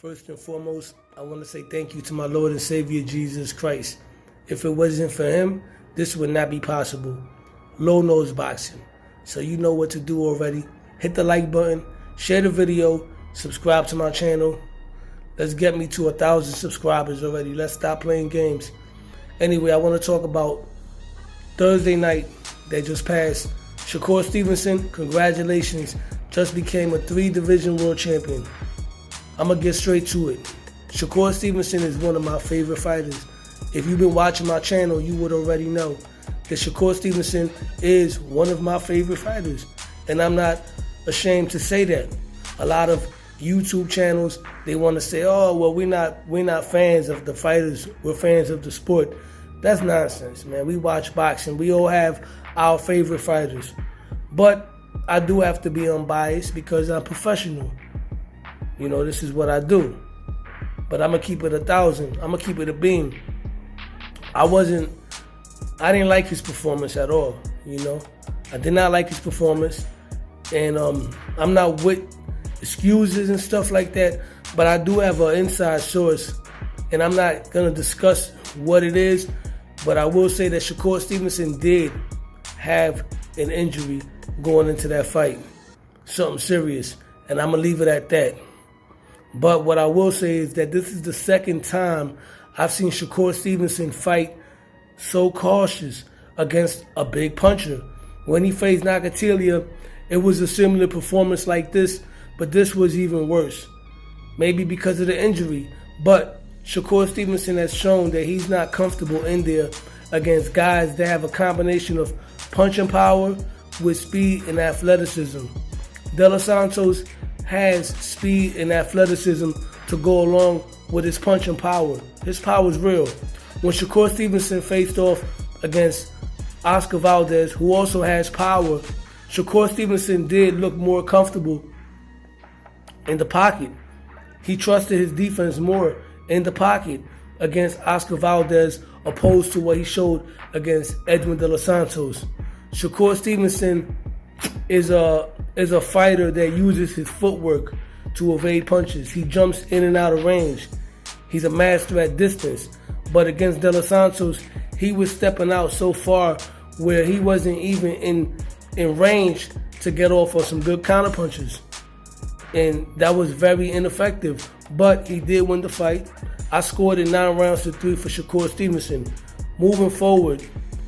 First and foremost, I want to say thank you to my Lord and Savior, Jesus Christ. If it wasn't for him, this would not be possible. Low Nose Boxing. So you know what to do already. Hit the like button, share the video, subscribe to my channel. Let's get me to 1,000 subscribers already. Let's stop playing games. Anyway, I want to talk about Thursday night that just passed. Shakur Stevenson, congratulations, just became a 3-division world champion. I'm going to get straight to it. Shakur Stevenson is one of my favorite fighters. If you've been watching my channel, you would already know that Shakur Stevenson is one of my favorite fighters. And I'm not ashamed to say that. A lot of YouTube channels, they want to say, oh, well, we're not fans of the fighters, we're fans of the sport. That's nonsense, man. We watch boxing. We all have our favorite fighters. But I do have to be unbiased because I'm professional. You know, this is what I do. But I'm going to keep it 1,000. I'm going to keep it a beam. I didn't like his performance at all, you know. I did not like his performance. And I'm not with excuses and stuff like that. But I do have an inside source. And I'm not going to discuss what it is. But I will say that Shakur Stevenson did have an injury going into that fight. Something serious. And I'm going to leave it at that. But what I will say is that this is the second time I've seen Shakur Stevenson fight so cautious against a big puncher. When he faced Nakatilia, it was a similar performance like this, but this was even worse. Maybe because of the injury. But Shakur Stevenson has shown that he's not comfortable in there against guys that have a combination of punching power with speed and athleticism. De Los Santos has speed and athleticism to go along with his punching power. His power is real. When Shakur Stevenson faced off against Oscar Valdez, who also has power, Shakur Stevenson did look more comfortable in the pocket. He trusted his defense more in the pocket against Oscar Valdez opposed to what he showed against Edwin De Los Santos. Shakur Stevenson is a fighter that uses his footwork to evade punches. He jumps in and out of range. He's a master at distance. But against De Los Santos, he was stepping out so far where he wasn't even in range to get off on some good counter punches. And that was very ineffective. But he did win the fight. I scored it 9-3 for Shakur Stevenson. Moving forward,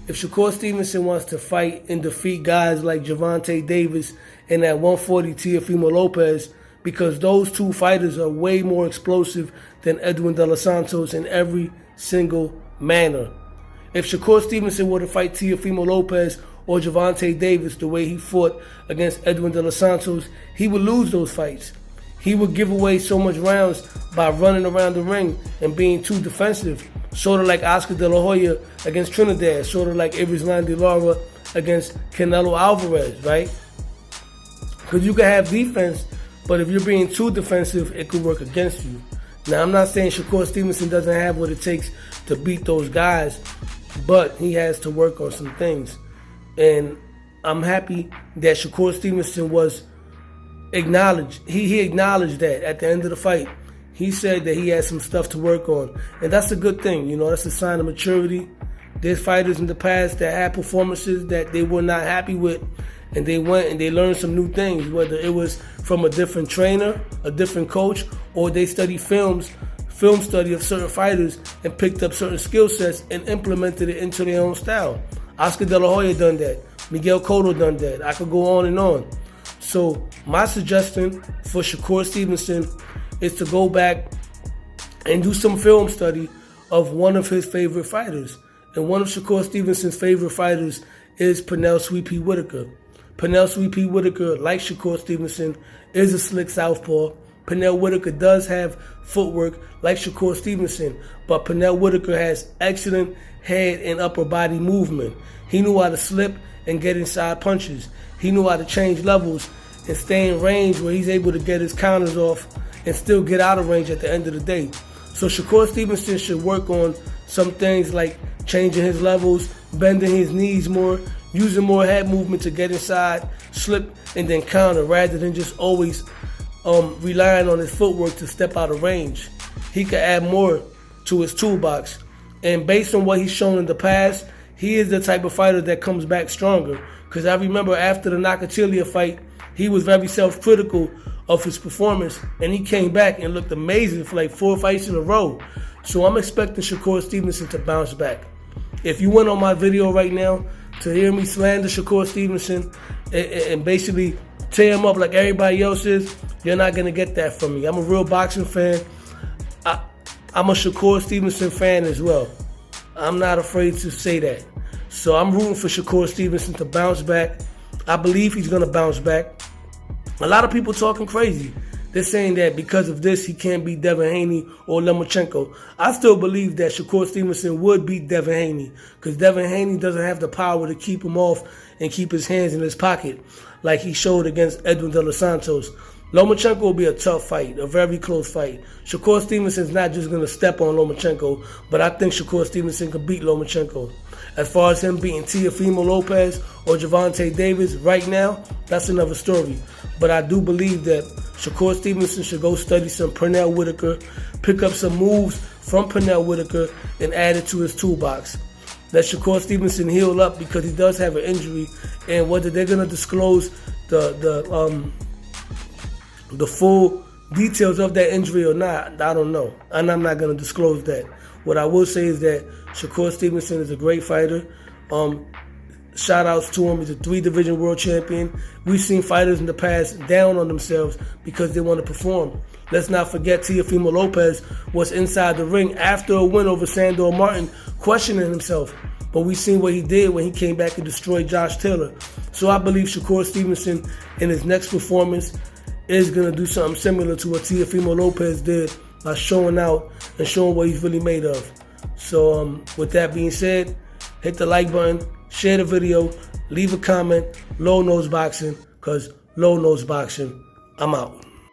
if Shakur Stevenson wants to fight and defeat guys like Gervonta Davis and at 140 Teofimo Lopez, because those two fighters are way more explosive than Edwin De Los Santos in every single manner. If Shakur Stevenson were to fight Teofimo Lopez or Gervonta Davis the way he fought against Edwin De Los Santos, he would lose those fights. He would give away so much rounds by running around the ring and being too defensive. Sort of like Oscar De La Hoya against Trinidad. Sort of like Irislan De Lara against Canelo Alvarez, right? Because you can have defense, but if you're being too defensive, it could work against you. Now, I'm not saying Shakur Stevenson doesn't have what it takes to beat those guys, but he has to work on some things. And I'm happy that Shakur Stevenson was acknowledged. He acknowledged that at the end of the fight. He said that he had some stuff to work on. And that's a good thing, you know, that's a sign of maturity. There's fighters in the past that had performances that they were not happy with, and they went and they learned some new things, whether it was from a different trainer, a different coach, or they studied film study of certain fighters and picked up certain skill sets and implemented it into their own style. Oscar De La Hoya done that. Miguel Cotto done that. I could go on and on. So my suggestion for Shakur Stevenson is to go back and do some film study of one of his favorite fighters. And one of Shakur Stevenson's favorite fighters is Pernell Sweet Pea Whitaker. Pernell Sweet Pea Whitaker, like Shakur Stevenson, is a slick southpaw. Pernell Whitaker does have footwork like Shakur Stevenson, but Pernell Whitaker has excellent head and upper body movement. He knew how to slip and get inside punches. He knew how to change levels and stay in range where he's able to get his counters off and still get out of range at the end of the day. So Shakur Stevenson should work on some things like changing his levels, bending his knees more, using more head movement to get inside, slip, and then counter rather than just always relying on his footwork to step out of range. He could add more to his toolbox. And based on what he's shown in the past, he is the type of fighter that comes back stronger. Because I remember after the Nakatilia fight, he was very self-critical of his performance, and he came back and looked amazing for like 4 fights in a row. So I'm expecting Shakur Stevenson to bounce back. If you went on my video right now to hear me slander Shakur Stevenson and basically tear him up like everybody else is, you're not going to get that from me. I'm a real boxing fan. I'm a Shakur Stevenson fan as well. I'm not afraid to say that. So I'm rooting for Shakur Stevenson to bounce back. I believe he's going to bounce back. A lot of people talking crazy. They're saying that because of this, he can't beat Devin Haney or Lomachenko. I still believe that Shakur Stevenson would beat Devin Haney because Devin Haney doesn't have the power to keep him off and keep his hands in his pocket like he showed against Edwin De Los Santos. Lomachenko will be a tough fight, a very close fight. Shakur Stevenson's not just going to step on Lomachenko, but I think Shakur Stevenson could beat Lomachenko. As far as him beating Teofimo Lopez or Gervonta Davis right now, that's another story. But I do believe that Shakur Stevenson should go study some Pernell Whitaker, pick up some moves from Pernell Whitaker, and add it to his toolbox. Let Shakur Stevenson heal up because he does have an injury, and whether they're going to disclose the full details of that injury or not, I don't know. And I'm not going to disclose that. What I will say is that Shakur Stevenson is a great fighter. Shout outs to him. He's a 3-division world champion. We've seen fighters in the past down on themselves because they want to perform. Let's not forget Teofimo Lopez was inside the ring after a win over Sandor Martin, questioning himself. But we've seen what he did when he came back and destroyed Josh Taylor. So I believe Shakur Stevenson in his next performance is going to do something similar to what Teofimo Lopez did by showing out and showing what he's really made of. So with that being said, hit the like button, share the video, leave a comment, Low Nose Boxing, because Low Nose Boxing, I'm out.